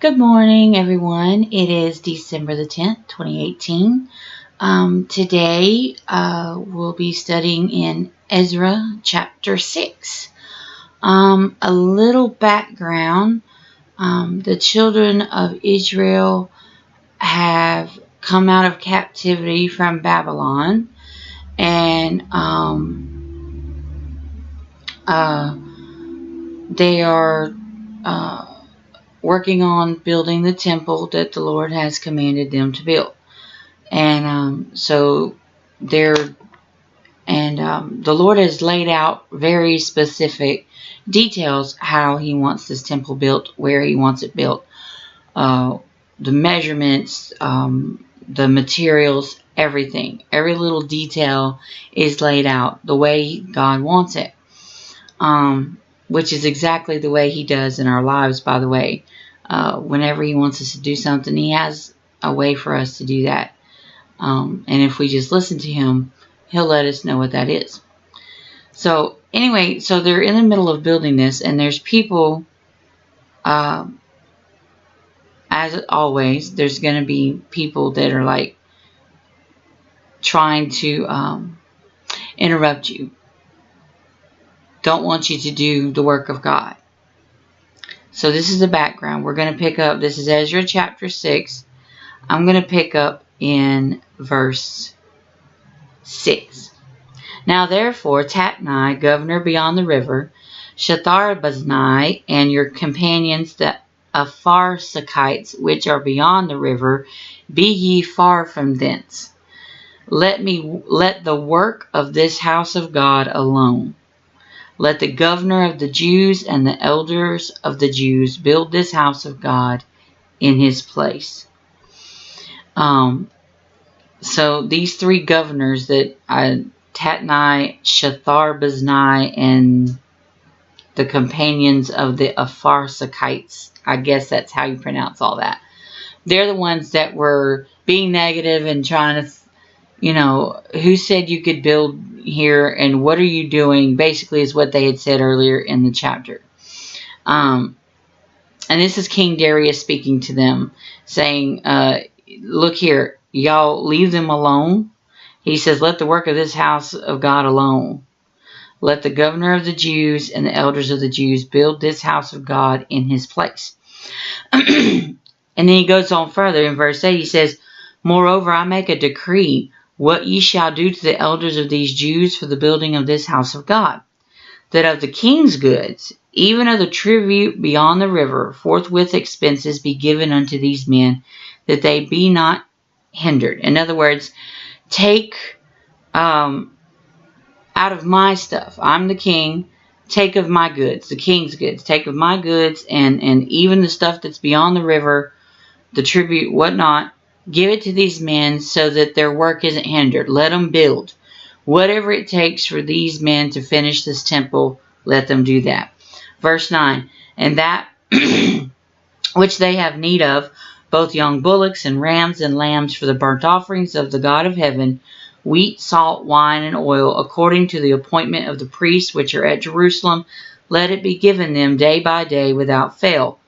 Good morning, everyone. It is December the 10th, 2018. Today, we'll be studying in Ezra chapter 6. A little background. The children of Israel have come out of captivity from Babylon, and they are working on building the temple that the Lord has commanded them to build. And the Lord has laid out very specific details how He wants this temple built, where He wants it built, the measurements, the materials, everything. Every little detail is laid out the way God wants it, which is exactly the way He does in our lives, by the way. Whenever He wants us to do something, He has a way for us to do that. And if we just listen to Him, He'll let us know what that is. So anyway, so they're in the middle of building this, and there's people, as always, there's going to be people that are like trying to interrupt you. Don't want you to do the work of God. So this is the background. We're going to pick up, this is Ezra chapter 6. I'm going to pick up in verse 6. Now therefore, Tatnai, governor beyond the river, Shetharboznai, and your companions, the Apharsachites, which are beyond the river, be ye far from thence. Let the work of this house of God alone. Let the governor of the Jews and the elders of the Jews build this house of God in his place. So these three governors that Tatnai, Shetharboznai, and the companions of the Apharsachites, I guess that's how you pronounce all that. They're the ones that were being negative and trying to, who said you could build here and what are you doing, basically is what they had said earlier in the chapter. And this is King Darius speaking to them, saying, look here, y'all leave them alone. He says, let the work of this house of God alone. Let the governor of the Jews and the elders of the Jews build this house of God in his place. And then he goes on further in verse 8. He says, moreover, I make a decree what ye shall do to the elders of these Jews for the building of this house of God, that of the king's goods, even of the tribute beyond the river, forthwith expenses be given unto these men, that they be not hindered. In other words, take out of my stuff. I'm the king. Take of my goods, the king's goods. Take of my goods and even the stuff that's beyond the river, the tribute, whatnot. Give it to these men so that their work isn't hindered. Let them build. Whatever it takes for these men to finish this temple, let them do that. Verse 9, and that which they have need of, both young bullocks and rams and lambs for the burnt offerings of the God of heaven, wheat, salt, wine, and oil, according to the appointment of the priests which are at Jerusalem, let it be given them day by day without fail,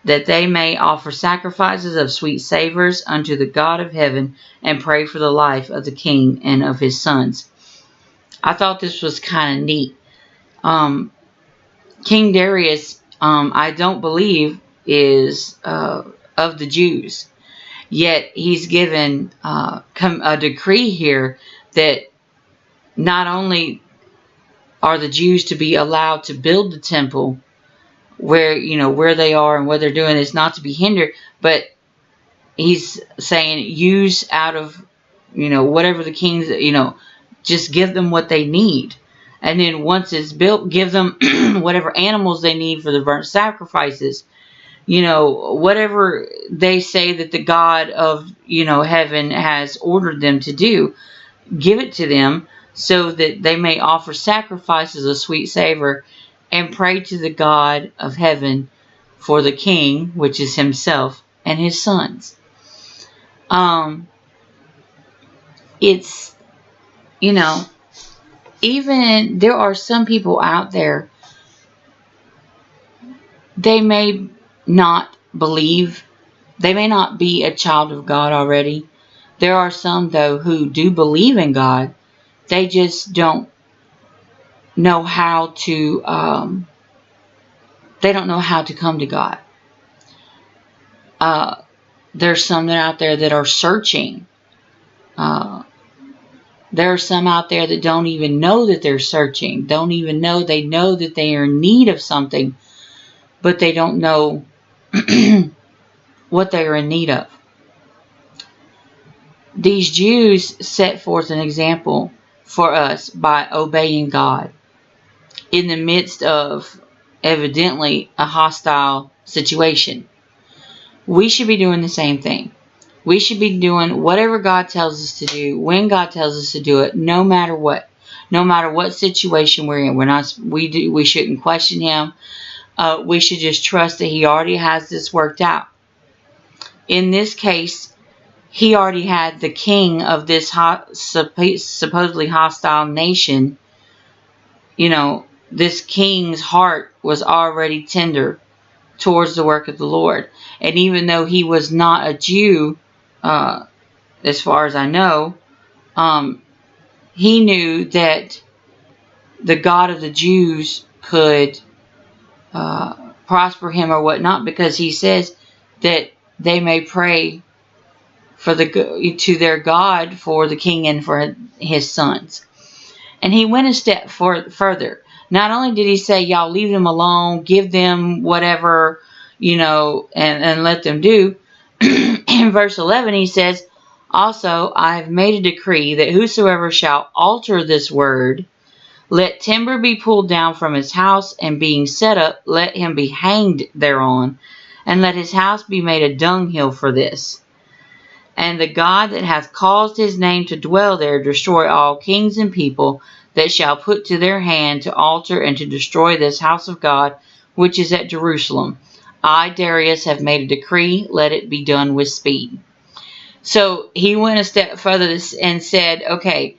that they may offer sacrifices of sweet savors unto the God of heaven, and pray for the life of the king and of his sons. I thought this was kind of neat. King Darius, I don't believe, is of the Jews. Yet he's given a decree here that not only are the Jews to be allowed to build the temple where they are and what they're doing is not to be hindered, but he's saying use out of whatever the kings, just give them what they need. And then once it's built, give them whatever animals they need for the burnt sacrifices. Whatever they say that the God of, heaven has ordered them to do, give it to them so that they may offer sacrifices of sweet savor and pray to the God of heaven for the king, which is himself and his sons. It's, even there are some people out there, they may not believe. They may not be a child of God already. There are some, though, who do believe in God. They just don't know how to, they don't know how to come to God. There's some that out there that are searching. There are some out there that don't even know that they're searching. Don't even know. They know that they are in need of something, but they don't know what they are in need of. These Jews set forth an example for us by obeying God in the midst of evidently a hostile situation. We should be doing the same thing. We should be doing whatever God tells us to do, when God tells us to do it, no matter what. No matter what situation we're in. We shouldn't question Him. We should just trust that He already has this worked out. In this case, He already had the king of this supposedly hostile nation. You know, this king's heart was already tender towards the work of the Lord. And even though he was not a Jew, as far as I know, he knew that the God of the Jews could prosper him or whatnot, because he says that they may pray to their God for the king and for his sons. And he went a step further. Not only did he say, y'all leave them alone, give them whatever, and let them do. In verse 11 he says, also I have made a decree that whosoever shall alter this word, let timber be pulled down from his house, and being set up, let him be hanged thereon, and let his house be made a dunghill for this. And the God that hath caused his name to dwell there destroy all kings and people that shall put to their hand to alter and to destroy this house of God, which is at Jerusalem. I, Darius, have made a decree, let it be done with speed. So he went a step further and said, okay,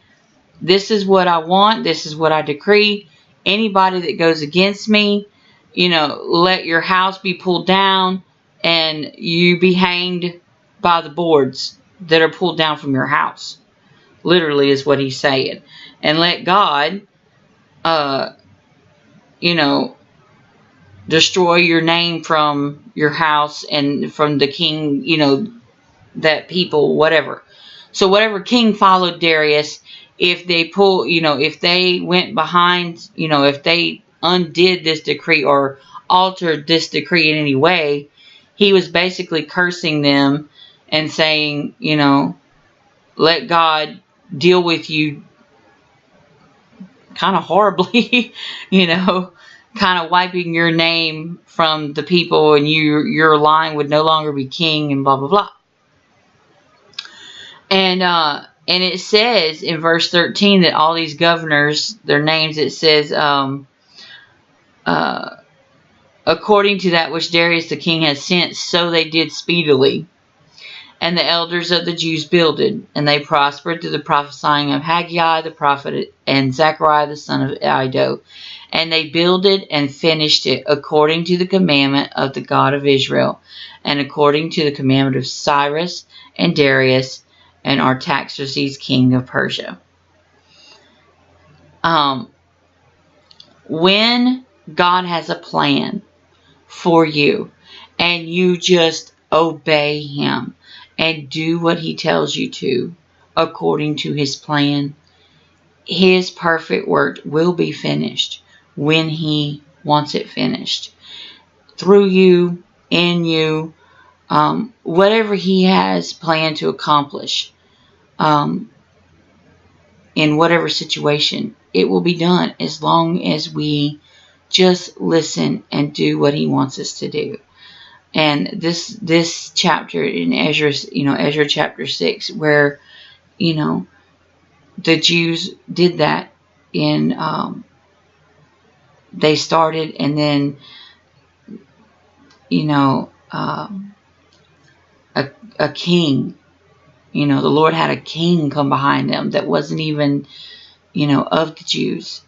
this is what I want, this is what I decree. Anybody that goes against me, let your house be pulled down and you be hanged by the boards that are pulled down from your house. Literally is what he's saying. And let God, destroy your name from your house and from the king, that people, whatever. So whatever king followed Darius, if they went behind, if they undid this decree or altered this decree in any way, he was basically cursing them and saying, let God deal with you kind of horribly, kind of wiping your name from the people, and your line would no longer be king, and blah, blah, blah. And it says in verse 13 that all these governors, their names, it says, according to that which Darius the king has sent, so they did speedily. And the elders of the Jews builded, and they prospered through the prophesying of Haggai the prophet and Zechariah the son of Iddo. And they builded and finished it according to the commandment of the God of Israel, and according to the commandment of Cyrus and Darius and Artaxerxes king of Persia. When God has a plan for you, and you just obey Him and do what He tells you to according to His plan, His perfect work will be finished when He wants it finished. Through you, in you, whatever He has planned to accomplish, in whatever situation, it will be done as long as we just listen and do what He wants us to do. And this chapter in Ezra chapter 6, where, the Jews did that they started, and then, a king, the Lord had a king come behind them that wasn't even, of the Jews.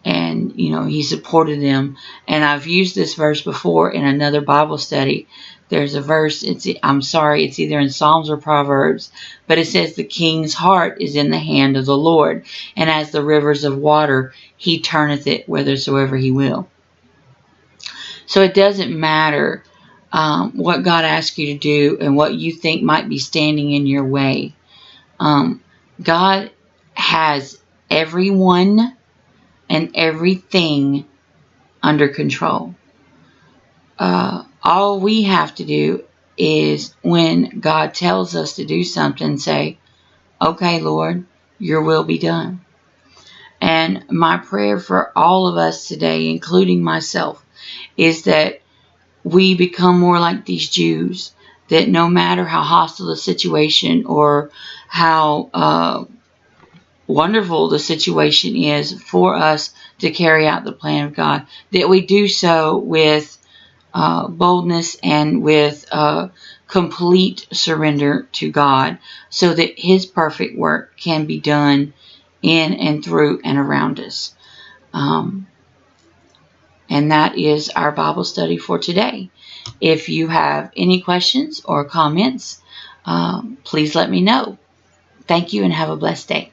And, you know, he supported them. And I've used this verse before in another Bible study. There's a verse, I'm sorry, it's either in Psalms or Proverbs, but it says, the king's heart is in the hand of the Lord, and as the rivers of water, he turneth it whithersoever he will. So it doesn't matter what God asks you to do and what you think might be standing in your way. God has everyone and everything under control. All we have to do is, when God tells us to do something, say, okay, Lord, your will be done. And my prayer for all of us today, including myself, is that we become more like these Jews, that no matter how hostile the situation or how wonderful the situation is for us to carry out the plan of God, that we do so with boldness and with complete surrender to God, so that his perfect work can be done in and through and around us. And that is our Bible study for today. If you have any questions or comments, please let me know. Thank you and have a blessed day.